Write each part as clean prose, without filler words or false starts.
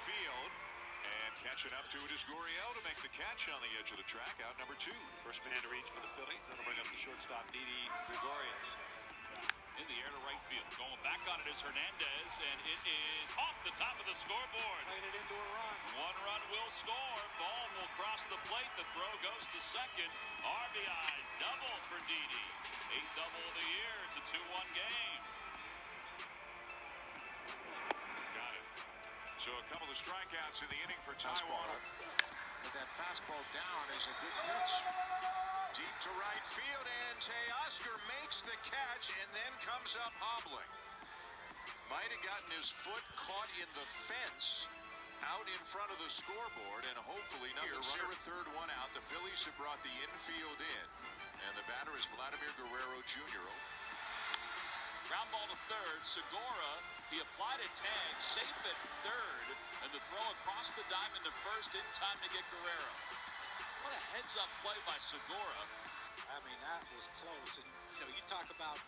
field. And catching up to it is Gurriel to make the catch on the edge of the track, out number 2. First man to reach for the Phillies. That'll bring up the shortstop, Didi Gregorius. In the air to right field. Going back on it is Hernandez, and it is off the top of the scoreboard. Playing it into a run. One run will score. Ball will cross the plate. The throw goes to second. RBI double for Didi. 8th double of the year. It's a 2-1 game. Got it. So a couple of strikeouts in the inning for Taiwan. But that fastball down is a good pitch. Deep to right field, and Teoscar makes the catch and then comes up hobbling. Might have gotten his foot caught in the fence out in front of the scoreboard, and hopefully nothing. Runner at third, one out. The Phillies have brought the infield in, and the batter is Vladimir Guerrero Jr. Ground ball to third. Segura, he applied a tag, safe at third, and the throw across the diamond to first in time to get Guerrero. What a heads-up play by Segura. I mean, that was close. And, you talk about...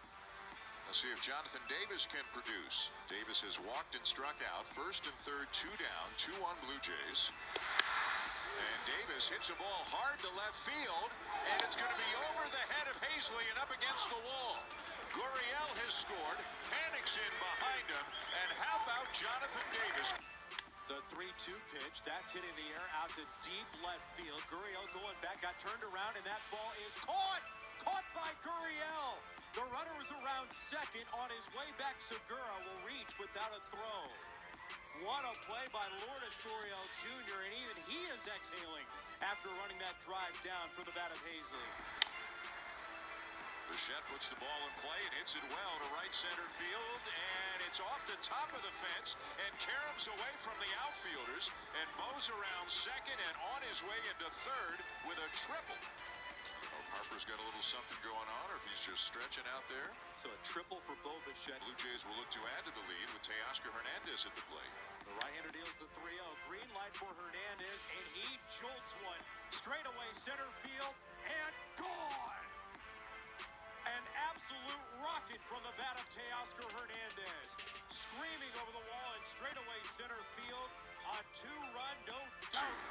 Let's see if Jonathan Davis can produce. Davis has walked and struck out. First and third, 2 down, 2 on Blue Jays. And Davis hits a ball hard to left field, and it's going to be over the head of Hazley and up against the wall. Gurriel has scored, panics in behind him, and how about Jonathan Davis? The 3-2 pitch, that's hitting the air out to deep left field. Gurriel going back, got turned around, and that ball is caught! Caught by Gurriel! The runner is around second. On his way back, Segura will reach without a throw. What a play by Lourdes Gurriel Jr., and even he is exhaling after running that drive down for the bat of Hazley. Bichette puts the ball in play and hits it well to right center field, and it's off the top of the fence and caroms away from the outfielders and mows around second and on his way into third with a triple. Oh, Harper's got a little something going on, or if he's just stretching out there. So a triple for Bo Bichette. Blue Jays will look to add to the lead with Teoscar Hernandez at the plate. The right-hander deals the 3-0. Green light for Hernandez, and he jolts one straight away center field and gone. An absolute rocket from the bat of Teoscar Hernandez. Screaming over the wall and straightaway center field. A 2-run, no doubt.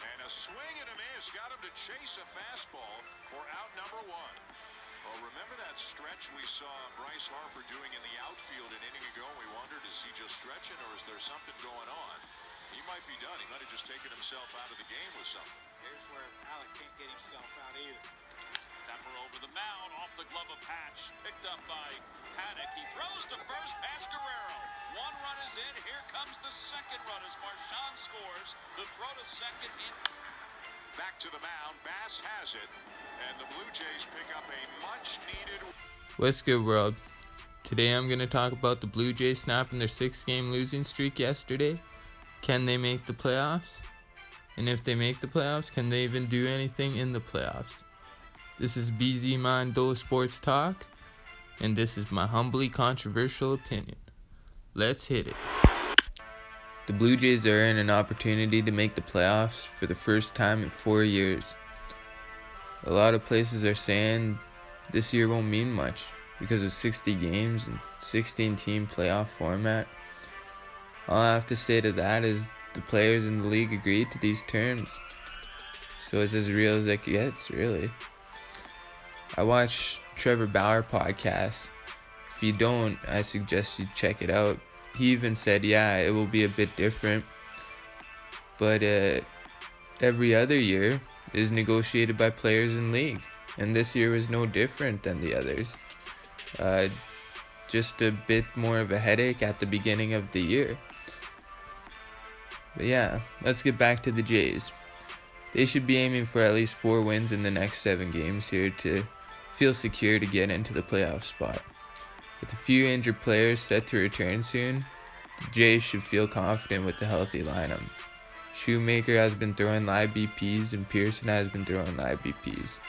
And a swing and a miss got him to chase a fastball for out number 1. Well, remember that stretch we saw Bryce Harper doing in the outfield an inning ago? We wondered, is he just stretching or is there something going on? He might be done. He might have just taken himself out of the game with something. Here's where Alec can't get himself out either. Tapper over the mound, off the glove of Patch, picked up by Paddock. He throws to first, past Guerrero. 1 run is in. Here comes the second run as Marchand scores. The throw to second in. Back to the mound, Bass has it, and the Blue Jays pick up a much-needed... What's good, world? Today I'm going to talk about the Blue Jays snapping their 6-game losing streak yesterday. Can they make the playoffs? And if they make the playoffs, can they even do anything in the playoffs? This is Beasy Mando Sports Talk, and this is my humbly controversial opinion. Let's hit it. The Blue Jays are in an opportunity to make the playoffs for the first time in 4 years. A lot of places are saying this year won't mean much because of 60 games and 16-team playoff format. All I have to say to that is the players in the league agreed to these terms. So it's as real as it gets, really. I watch Trevor Bauer podcast. If you don't, I suggest you check it out. He even said, yeah, it will be a bit different. But every other year is negotiated by players in league. And this year was no different than the others. Just a bit more of a headache at the beginning of the year. But yeah, let's get back to the Jays. They should be aiming for at least 4 wins in the next 7 games here to feel secure to get into the playoff spot. With a few injured players set to return soon, the Jays should feel confident with the healthy lineup. Shoemaker has been throwing live BPs and Pearson has been throwing live BPs.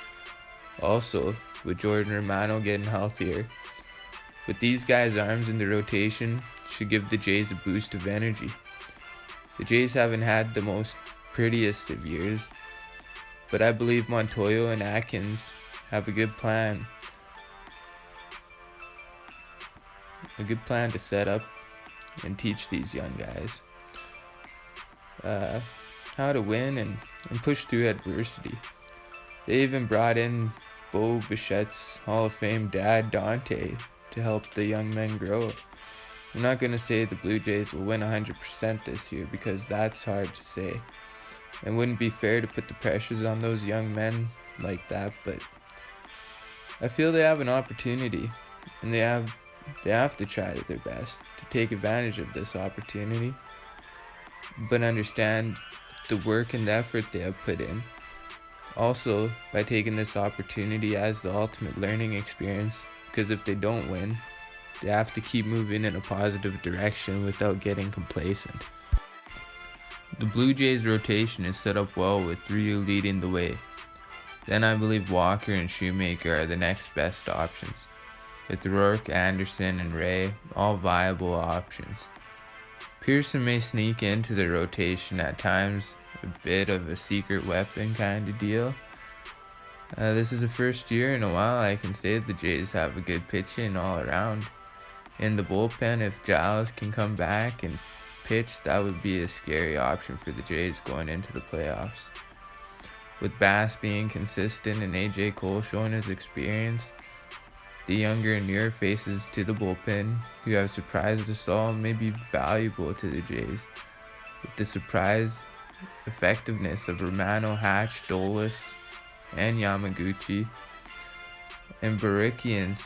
Also, with Jordan Romano getting healthier, with these guys' arms in the rotation, should give the Jays a boost of energy. The Jays haven't had the most prettiest of years, but I believe Montoyo and Atkins have a good plan. A good plan to set up and teach these young guys. how to win and push through adversity. They even brought in Bo Bichette's Hall of Fame dad, Dante, to help the young men grow. I'm not going to say the Blue Jays will win 100% this year because that's hard to say. It wouldn't be fair to put the pressures on those young men like that, but I feel they have an opportunity, and they have to try their best to take advantage of this opportunity, but understand the work and the effort they have put in. Also, by taking this opportunity as the ultimate learning experience, because if they don't win, they have to keep moving in a positive direction without getting complacent. The Blue Jays rotation is set up well with Ryu leading the way. Then I believe Walker and Shoemaker are the next best options, with Rourke, Anderson, and Ray all viable options. Pearson may sneak into the rotation at times, a bit of a secret weapon kind of deal. This is the first year in a while I can say the Jays have a good pitching all around. In the bullpen, if Giles can come back and pitch, that would be a scary option for the Jays going into the playoffs. With Bass being consistent and AJ Cole showing his experience, the younger and newer faces to the bullpen who have surprised us all may be valuable to the Jays. With the surprise effectiveness of Romano, Hatch, Dolis, and Yamaguchi, and Baricki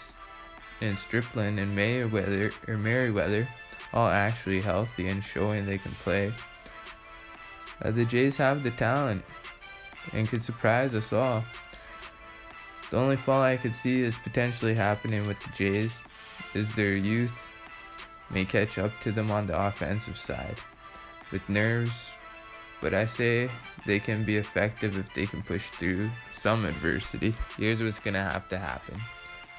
and Stripling and Merriweather all actually healthy and showing they can play. The Jays have the talent and could surprise us all. The only fall I could see is potentially happening with the Jays is their youth may catch up to them on the offensive side with nerves, but I say they can be effective if they can push through some adversity. Here's what's going to have to happen.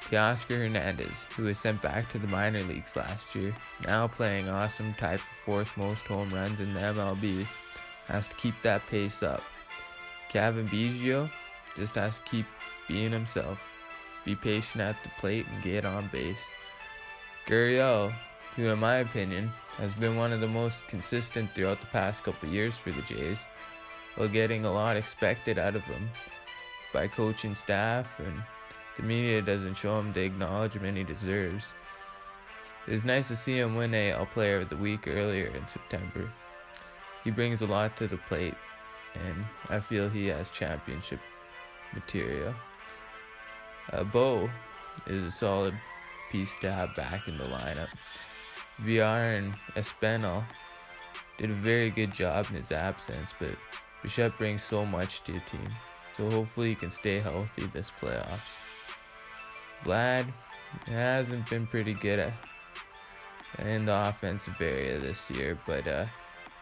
Teoscar Hernandez, who was sent back to the minor leagues last year, now playing awesome, tied for fourth most home runs in the MLB, has to keep that pace up. Kevin Biggio just has to keep being himself, be patient at the plate, and get on base. Gurriel, who in my opinion has been one of the most consistent throughout the past couple years for the Jays, while getting a lot expected out of him by coaching staff, and the media doesn't show him the acknowledgement he deserves. It was nice to see him win AL Player of the Week earlier in September. He brings a lot to the plate, and I feel he has championship material. Bo is a solid piece to have back in the lineup. VR and Espinal did a very good job in his absence, but Bichette brings so much to the team, so hopefully he can stay healthy this playoffs. Vlad hasn't been pretty good in the offensive area this year, but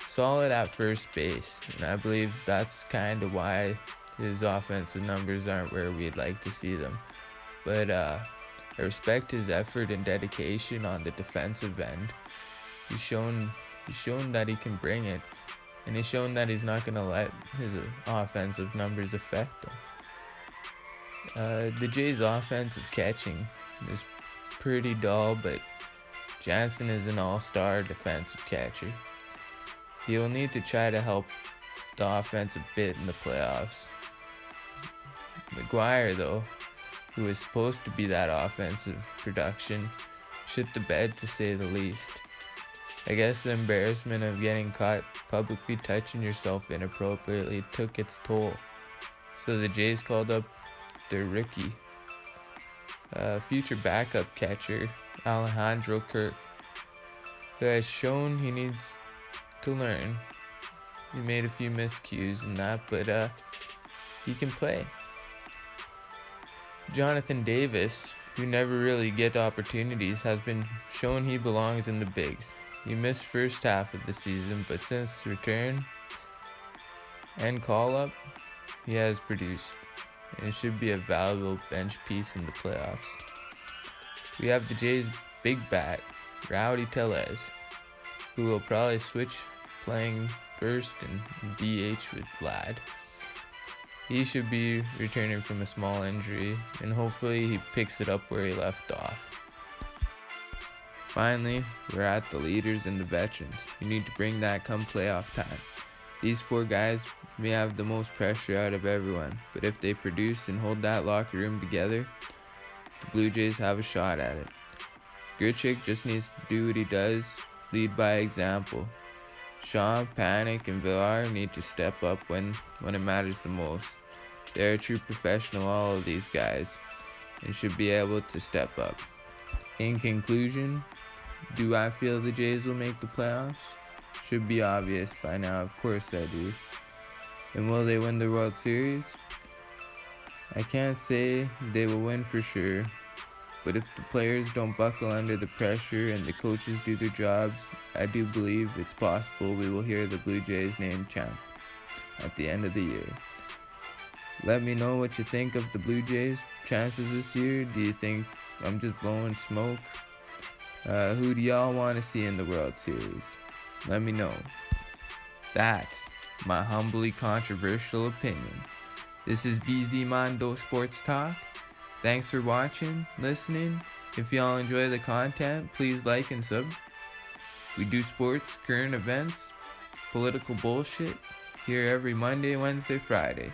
solid at first base, and I believe that's kind of why his offensive numbers aren't where we'd like to see them. But I respect his effort and dedication on the defensive end. He's shown that he can bring it, and he's shown that he's not going to let his offensive numbers affect him. The Jays' offensive catching is pretty dull, but Jansen is an all-star defensive catcher. He will need to try to help the offense a bit in the playoffs. McGuire, though, who is supposed to be that offensive production, shit the bed to say the least. I guess the embarrassment of getting caught publicly touching yourself inappropriately took its toll. So the Jays called up their rookie, future backup catcher, Alejandro Kirk, who has shown he needs to learn. He made a few miscues in that, but he can play. Jonathan Davis, who never really get opportunities, has been shown he belongs in the bigs. He missed first half of the season, but since return and call-up, he has produced, and it should be a valuable bench piece in the playoffs. We have the Jays' big bat, Rowdy Tellez, who will probably switch playing first and DH with Vlad. He should be returning from a small injury, and hopefully he picks it up where he left off. Finally, we're at the leaders and the veterans. You need to bring that come playoff time. These 4 guys may have the most pressure out of everyone, but if they produce and hold that locker room together, the Blue Jays have a shot at it. Grichuk just needs to do what he does, lead by example. Shaw, Panic, and Villar need to step up when it matters the most. They're a true professional, all of these guys, and should be able to step up. In conclusion, do I feel the Jays will make the playoffs? Should be obvious by now, of course I do. And will they win the World Series? I can't say they will win for sure, but if the players don't buckle under the pressure and the coaches do their jobs, I do believe it's possible we will hear the Blue Jays named champ at the end of the year. Let me know what you think of the Blue Jays' chances this year. Do you think I'm just blowing smoke? Who do y'all want to see in the World Series? Let me know. That's my humbly controversial opinion. This is Beasy Mando Sports Talk. Thanks for watching, listening. If y'all enjoy the content, please like and sub. We do sports, current events, political bullshit here every Monday, Wednesday, Friday.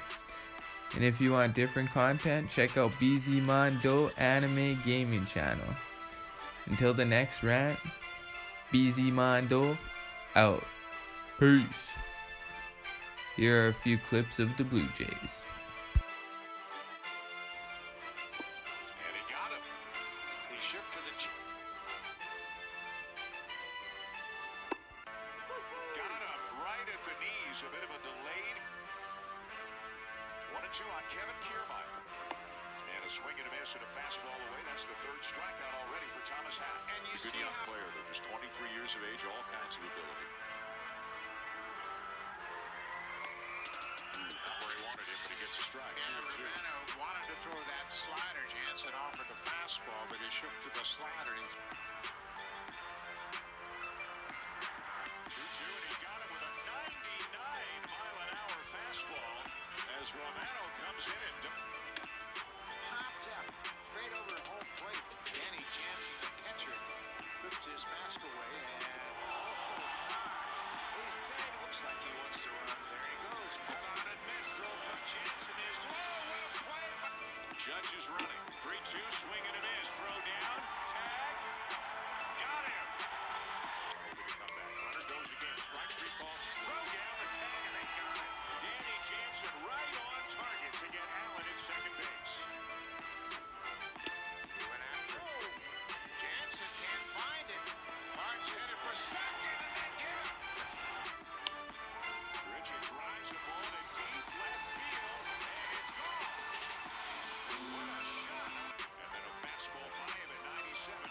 And if you want different content, check out Beasy Mando Anime Gaming Channel. Until the next rant, Beasy Mando out. Peace. Here are a few clips of the Blue Jays. And he got him. He shipped to the... Got him right at the knees. A bit of a delayed... 1-2 on Kevin Kiermaier. And a swing and a miss and a fastball away. That's the 3rd strikeout already for Thomas Hack. And you see young player, though, just 23 years of age, all kinds of ability. Not where he wanted it, but he gets a strike. And Romano wanted to throw that slider. Jansen offered the fastball, but he shook to the slider. 2-2, and he got him with a 99-mile-an-hour fastball as Romano comes in and... Popped out straight over home plate. Danny Jansen, the catcher, puts his mask away, and he stayed. Looks like he wants to run. There he goes. Hold on and miss. Throw from Jansen is low. Well played. Judge is running. 3-2, swing and a miss. Throw down. Tag. Got him. Hoping to come back. Runner goes again. Strike 3 ball. Throw down the tag, and they got it. Danny Jansen right on target to get Allen at second base. He went after it. Jansen can't find it. Barnes headed for second, and they get it. Richard drives the ball to deep left field, and it's gone. What a shot. And then a fastball by him at 97.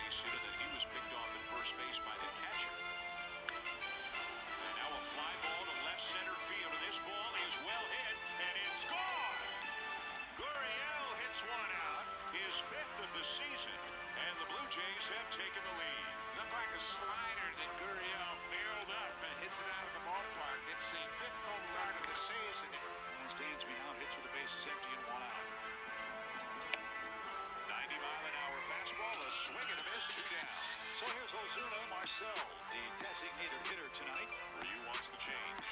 base hit, and then he was picked off at first base by the catcher. And now a fly ball to left center field, and this ball is well hit, and it's gone. Gurriel hits one out, his 5th of the season, and the Blue Jays have taken the lead. Looked like a slider that Gurriel barreled up and hits it out of the ballpark. It's the 5th total start of the season. As Dansby now hits with the bases empty and 1 out. 90-mile-an-hour fastball, a swing and a miss, 2 down. So here's Ozuna Marcel, the designated hitter tonight. Ryu wants the change.